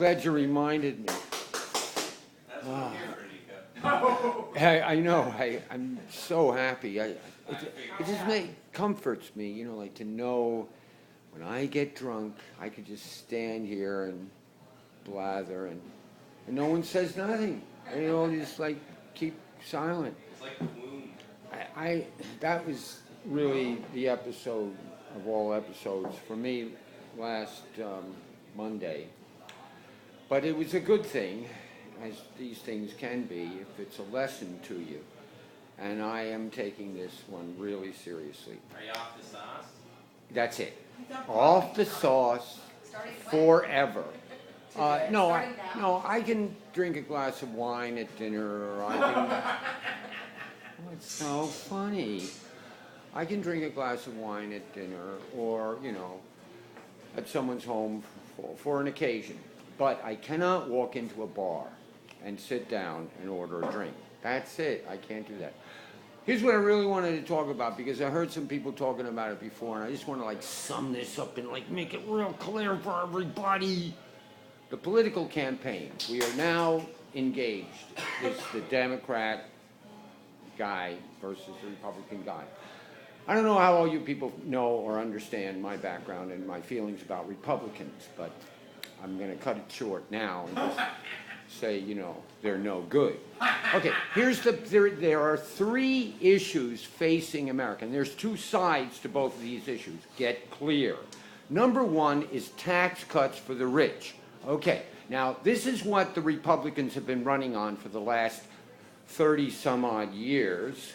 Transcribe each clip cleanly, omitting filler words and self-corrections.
Glad you reminded me. That's what Nico. I know. I'm so happy. It just comforts me, you know, like to know when I get drunk, I could just stand here and blather, and no one says nothing. They all just like keep silent. It's like the womb. That was really the episode of all episodes for me last Monday. But it was a good thing, as these things can be, if it's a lesson to you. And I am taking this one really seriously. Are you off the sauce? That's it. Off the sauce forever. No, I can drink a glass of wine at dinner, or I can... It's so funny. I can drink a glass of wine at dinner, or, you know, at someone's home for an occasion. But I cannot walk into a bar and sit down and order a drink. That's it. I can't do that. Here's what I really wanted to talk about, because I heard some people talking about it before, and I just want to like sum this up and like make it real clear for everybody. The political campaign. We are now engaged. It's the Democrat guy versus the Republican guy. I don't know how all you people know or understand my background and my feelings about Republicans, but I'm going to cut it short now and just say, you know, they're no good. Okay, there are three issues facing America, and there's two sides to both of these issues. Get clear. Number one is tax cuts for the rich. Okay, now this is what the Republicans have been running on for the last 30 some odd years,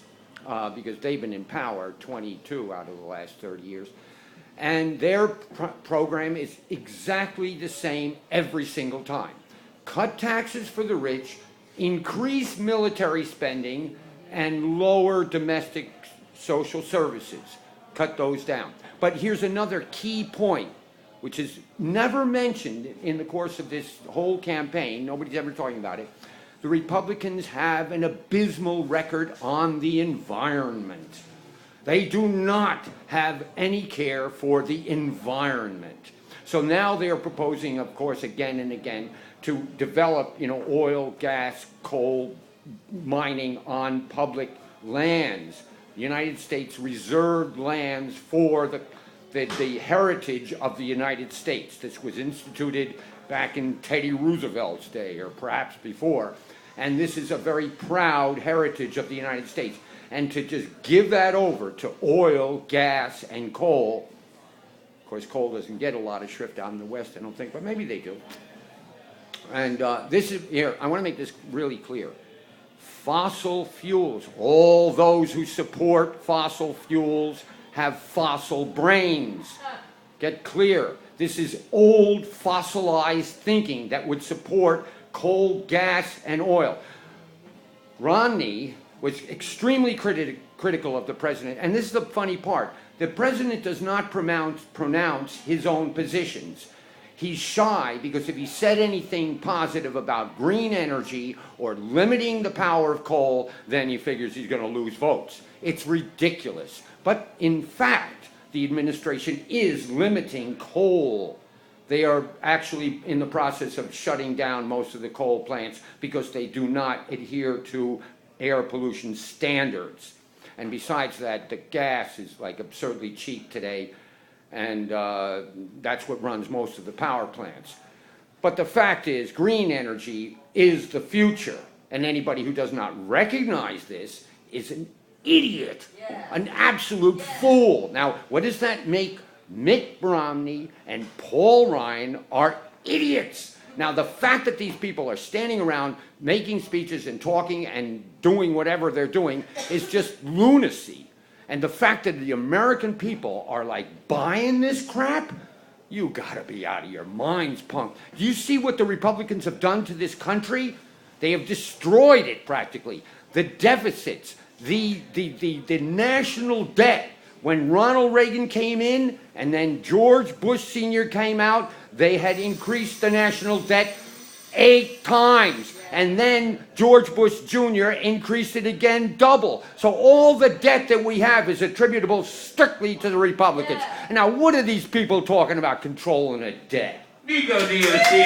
because they've been in power 22 out of the last 30 years. And their program is exactly the same every single time. Cut taxes for the rich, increase military spending, and lower domestic social services. Cut those down. But here's another key point, which is never mentioned in the course of this whole campaign. Nobody's ever talking about it. The Republicans have an abysmal record on the environment. They do not have any care for the environment. So now they are proposing, of course, again and again, to develop, you know, oil, gas, coal mining on public lands. The United States reserved lands for the heritage of the United States. This was instituted back in Teddy Roosevelt's day, or perhaps before. And this is a very proud heritage of the United States. And to just give that over to oil, gas, and coal, of course, coal doesn't get a lot of shrift out in the West, I don't think, but maybe they do. And this is, here, I want to make this really clear. Fossil fuels, all those who support fossil fuels have fossil brains. Get clear. This is old fossilized thinking that would support coal, gas, and oil. Romney was extremely critical of the president, and this is the funny part. The president does not pronounce his own positions. He's shy because if he said anything positive about green energy or limiting the power of coal, then he figures he's going to lose votes. It's ridiculous. But in fact, the administration is limiting coal. They are actually in the process of shutting down most of the coal plants because they do not adhere to air pollution standards. And besides that, the gas is like absurdly cheap today, and that's what runs most of the power plants. But the fact is, green energy is the future, and anybody who does not recognize this is an idiot, an absolute fool. Now, what does that make? Mitt Romney and Paul Ryan are idiots. Now, the fact that these people are standing around making speeches and talking and doing whatever they're doing is just lunacy. And the fact that the American people are like buying this crap, you gotta be out of your minds, punk. Do you see what the Republicans have done to this country? They have destroyed it practically. The deficits, the national debt. When Ronald Reagan came in and then George Bush Sr. came out, they had increased the national debt 8 times. And then George Bush Jr. increased it again double. So all the debt that we have is attributable strictly to the Republicans. Now, what are these people talking about controlling the debt? Nico Dios here.